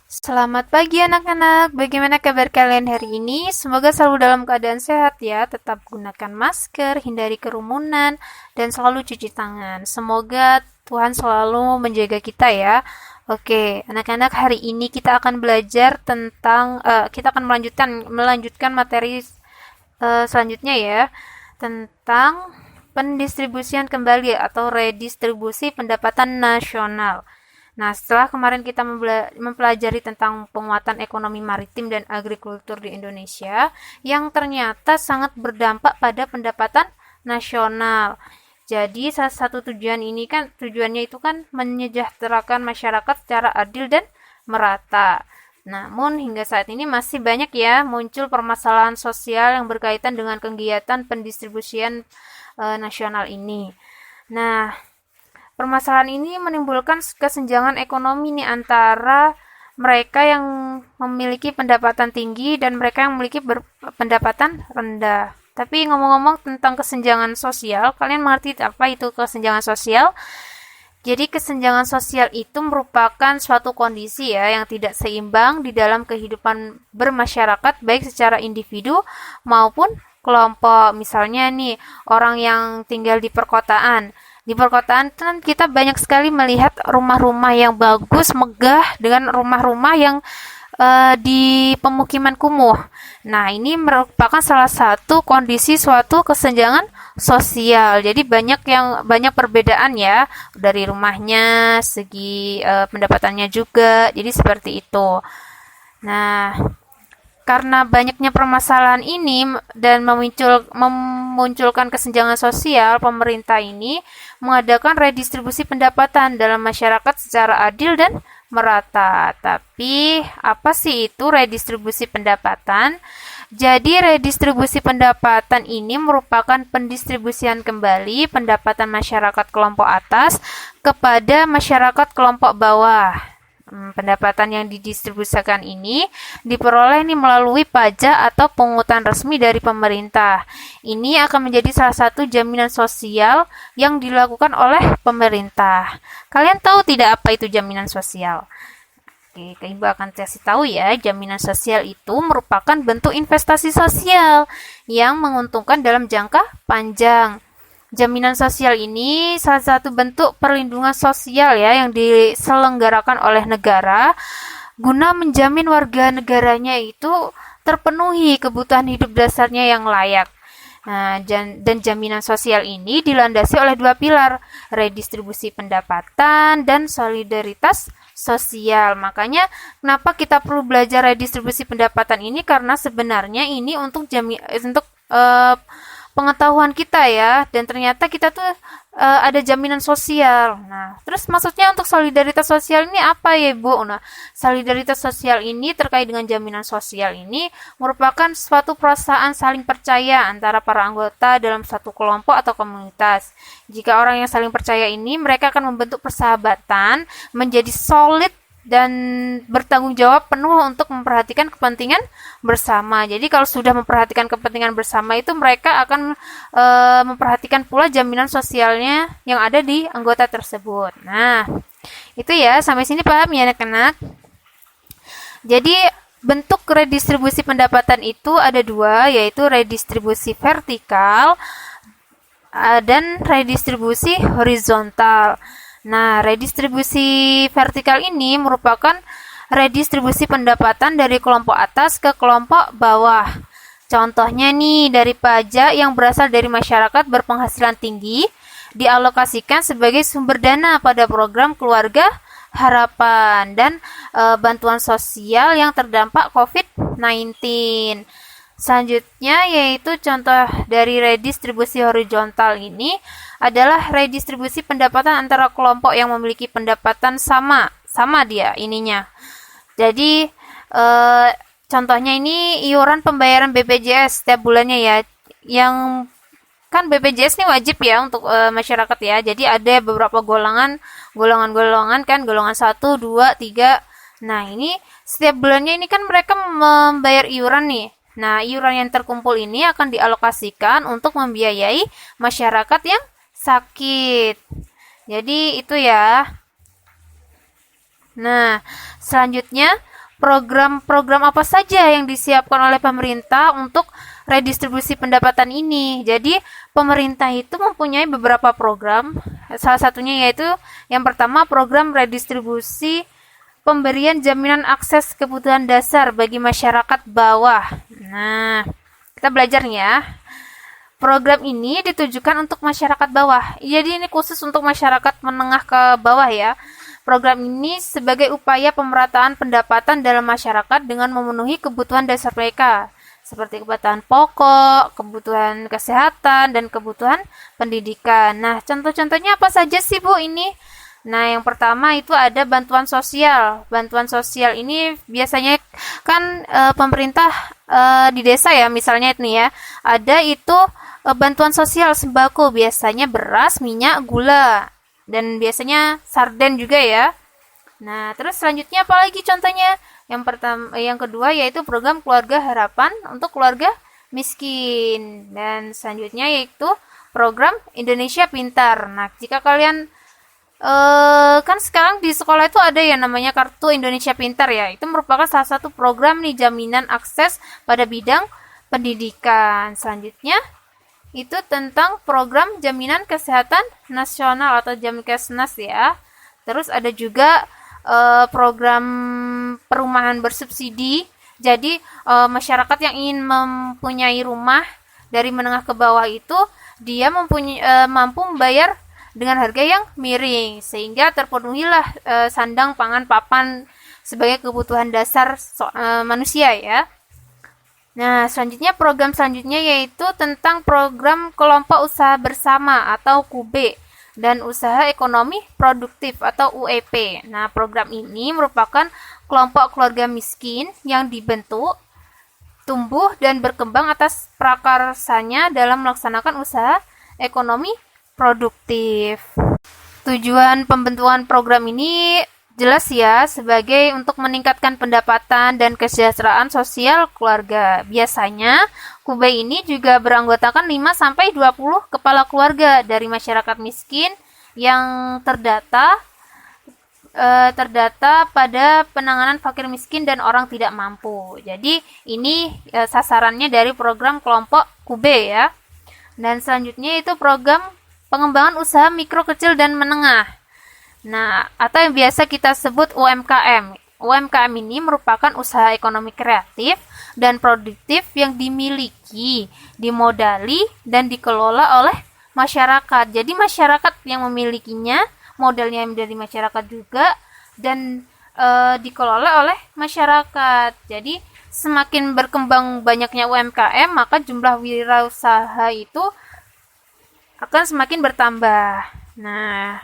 Selamat pagi anak-anak, bagaimana kabar kalian hari ini? Semoga selalu dalam keadaan sehat ya, tetap gunakan masker, hindari kerumunan, dan selalu cuci tangan. Semoga Tuhan selalu menjaga kita ya. Oke, anak-anak hari ini kita akan belajar tentang, kita akan melanjutkan materi selanjutnya ya, tentang pendistribusian kembali atau redistribusi pendapatan nasional. Nah, setelah kemarin kita mempelajari tentang penguatan ekonomi maritim dan agrikultur di Indonesia, yang ternyata sangat berdampak pada pendapatan nasional. Jadi, salah satu tujuannya itu kan menyejahterakan masyarakat secara adil dan merata. Namun, hingga saat ini masih banyak ya muncul permasalahan sosial yang berkaitan dengan kegiatan pendistribusian nasional ini. Nah, permasalahan ini menimbulkan kesenjangan ekonomi nih antara mereka yang memiliki pendapatan tinggi dan mereka yang memiliki pendapatan rendah. Tapi ngomong-ngomong tentang kesenjangan sosial, kalian mengerti apa itu kesenjangan sosial? Jadi kesenjangan sosial itu merupakan suatu kondisi ya yang tidak seimbang di dalam kehidupan bermasyarakat baik secara individu maupun kelompok. Misalnya nih, orang yang tinggal di perkotaan. Di perkotaan kan kita banyak sekali melihat rumah-rumah yang bagus, megah dengan rumah-rumah yang di pemukiman kumuh. Nah, ini merupakan salah satu kondisi suatu kesenjangan sosial. Jadi banyak perbedaan ya dari rumahnya, segi pendapatannya juga. Jadi seperti itu. Nah, karena banyaknya permasalahan ini dan memunculkan kesenjangan sosial, pemerintah ini mengadakan redistribusi pendapatan dalam masyarakat secara adil dan merata. Tapi, apa sih itu redistribusi pendapatan? Jadi, redistribusi pendapatan ini merupakan pendistribusian kembali pendapatan masyarakat kelompok atas kepada masyarakat kelompok bawah. Pendapatan yang didistribusikan ini diperoleh melalui pajak atau pungutan resmi dari pemerintah. Ini akan menjadi salah satu jaminan sosial yang dilakukan oleh pemerintah. Kalian tahu tidak apa itu jaminan sosial? Oke, Ibu akan kasih tahu ya, jaminan sosial itu merupakan bentuk investasi sosial yang menguntungkan dalam jangka panjang. Jaminan sosial ini salah satu bentuk perlindungan sosial ya yang diselenggarakan oleh negara guna menjamin warga negaranya itu terpenuhi kebutuhan hidup dasarnya yang layak. Nah, dan jaminan sosial ini dilandasi oleh dua pilar, redistribusi pendapatan dan solidaritas sosial. Makanya kenapa kita perlu belajar redistribusi pendapatan ini, karena sebenarnya ini untuk pengetahuan kita ya, dan ternyata kita tuh ada jaminan sosial. Nah, terus maksudnya untuk solidaritas sosial ini apa ya, Bu? Nah, solidaritas sosial ini terkait dengan jaminan sosial ini merupakan suatu perasaan saling percaya antara para anggota dalam satu kelompok atau komunitas. Jika orang yang saling percaya ini, mereka akan membentuk persahabatan menjadi solid dan bertanggung jawab penuh untuk memperhatikan kepentingan bersama. Jadi kalau sudah memperhatikan kepentingan bersama itu mereka akan memperhatikan pula jaminan sosialnya yang ada di anggota tersebut. Nah, itu ya, sampai sini paham ya anak-anak? Jadi bentuk redistribusi pendapatan itu ada dua, yaitu redistribusi vertikal dan redistribusi horizontal. Nah, redistribusi vertikal ini merupakan redistribusi pendapatan dari kelompok atas ke kelompok bawah. Contohnya nih, dari pajak yang berasal dari masyarakat berpenghasilan tinggi dialokasikan sebagai sumber dana pada program keluarga harapan dan bantuan sosial yang terdampak COVID-19. Selanjutnya yaitu contoh dari redistribusi horizontal ini adalah redistribusi pendapatan antara kelompok yang memiliki pendapatan sama dia ininya. Jadi contohnya ini iuran pembayaran BPJS setiap bulannya ya, yang kan BPJS ini wajib ya untuk masyarakat ya. Jadi ada beberapa golongan kan, golongan 1, 2, 3. Nah, ini setiap bulannya ini kan mereka membayar iuran nih. Nah, iuran yang terkumpul ini akan dialokasikan untuk membiayai masyarakat yang sakit. Jadi itu ya. Nah, selanjutnya program-program apa saja yang disiapkan oleh pemerintah untuk redistribusi pendapatan ini. Jadi, pemerintah itu mempunyai beberapa program, salah satunya yaitu yang pertama program redistribusi pemberian jaminan akses kebutuhan dasar bagi masyarakat bawah. Nah, kita belajar nih ya. Program ini ditujukan untuk masyarakat bawah. Jadi ini khusus untuk masyarakat menengah ke bawah ya. Program ini sebagai upaya pemerataan pendapatan dalam masyarakat dengan memenuhi kebutuhan dasar mereka, seperti kebutuhan pokok, kebutuhan kesehatan, dan kebutuhan pendidikan. Nah, contoh-contohnya apa saja sih Bu ini? Nah, yang pertama itu ada bantuan sosial. Bantuan sosial ini biasanya kan pemerintah di desa ya, misalnya ini ya, ada itu bantuan sosial sembako, biasanya beras, minyak, gula, dan biasanya sarden juga ya. Nah, terus selanjutnya apa lagi contohnya? Yang kedua yaitu program keluarga harapan untuk keluarga miskin, dan selanjutnya yaitu program Indonesia Pintar. Nah, jika kalian kan sekarang di sekolah itu ada yang namanya Kartu Indonesia Pintar ya. Itu merupakan salah satu program nih jaminan akses pada bidang pendidikan. Selanjutnya itu tentang program jaminan kesehatan nasional atau Jamkesnas ya. Terus ada juga program perumahan bersubsidi. Jadi masyarakat yang ingin mempunyai rumah dari menengah ke bawah itu dia mampu membayar dengan harga yang miring, sehingga terpenuhilah sandang, pangan, papan sebagai kebutuhan dasar manusia ya. Nah, program selanjutnya yaitu tentang program kelompok usaha bersama atau KUB dan usaha ekonomi produktif atau UEP. Nah, program ini merupakan kelompok keluarga miskin yang dibentuk, tumbuh dan berkembang atas prakarsanya dalam melaksanakan usaha ekonomi produktif. Tujuan pembentukan program ini jelas ya, sebagai untuk meningkatkan pendapatan dan kesejahteraan sosial keluarga. Biasanya, KUB ini juga beranggotakan 5-20 kepala keluarga dari masyarakat miskin yang terdata pada penanganan fakir miskin dan orang tidak mampu. Jadi, ini sasarannya dari program kelompok KUB ya. Dan selanjutnya itu program pengembangan usaha mikro, kecil, dan menengah. Nah, atau yang biasa kita sebut UMKM. UMKM ini merupakan usaha ekonomi kreatif dan produktif yang dimiliki, dimodali, dan dikelola oleh masyarakat. Jadi masyarakat yang memilikinya, modalnya dari masyarakat juga, dan dikelola oleh masyarakat. Jadi semakin berkembang banyaknya UMKM, maka jumlah wirausaha itu akan semakin bertambah. Nah,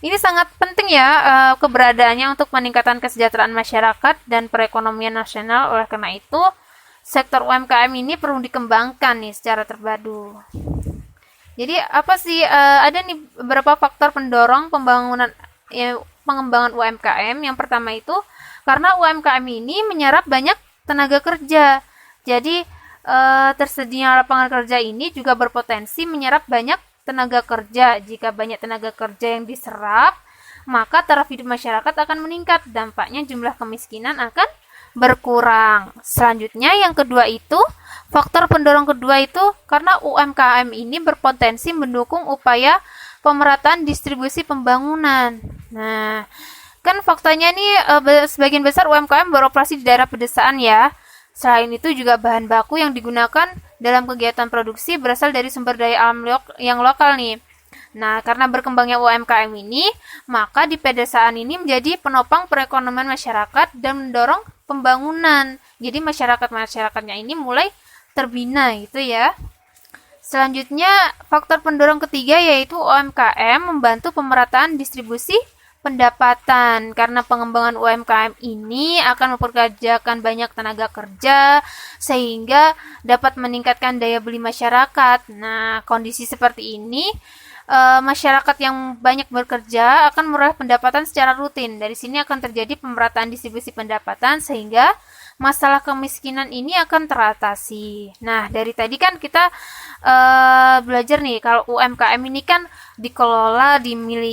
ini sangat penting ya keberadaannya untuk peningkatan kesejahteraan masyarakat dan perekonomian nasional. Oleh karena itu, sektor UMKM ini perlu dikembangkan nih secara terpadu. Jadi apa sih ada nih beberapa faktor pendorong pengembangan UMKM. Yang pertama itu karena UMKM ini menyerap banyak tenaga kerja. Jadi tersedia lapangan kerja ini juga berpotensi menyerap banyak tenaga kerja. Jika banyak tenaga kerja yang diserap, maka taraf hidup masyarakat akan meningkat. Dampaknya jumlah kemiskinan akan berkurang. Selanjutnya yang kedua itu, faktor pendorong kedua itu karena UMKM ini berpotensi mendukung upaya pemerataan distribusi pembangunan. Nah, kan faktanya nih sebagian besar UMKM beroperasi di daerah pedesaan ya. Selain itu juga bahan baku yang digunakan dalam kegiatan produksi berasal dari sumber daya alam yang lokal nih. Nah, karena berkembangnya UMKM ini, maka di pedesaan ini menjadi penopang perekonomian masyarakat dan mendorong pembangunan. Jadi masyarakatnya ini mulai terbina gitu ya. Selanjutnya, faktor pendorong ketiga yaitu UMKM membantu pemerataan distribusi pendapatan. Karena pengembangan UMKM ini akan mempekerjakan banyak tenaga kerja sehingga dapat meningkatkan daya beli masyarakat. Nah, kondisi seperti ini masyarakat yang banyak bekerja akan meroleh pendapatan secara rutin. Dari sini akan terjadi pemerataan distribusi pendapatan sehingga masalah kemiskinan ini akan teratasi. Nah, dari tadi kan kita belajar nih kalau UMKM ini kan dikelola, dimiliki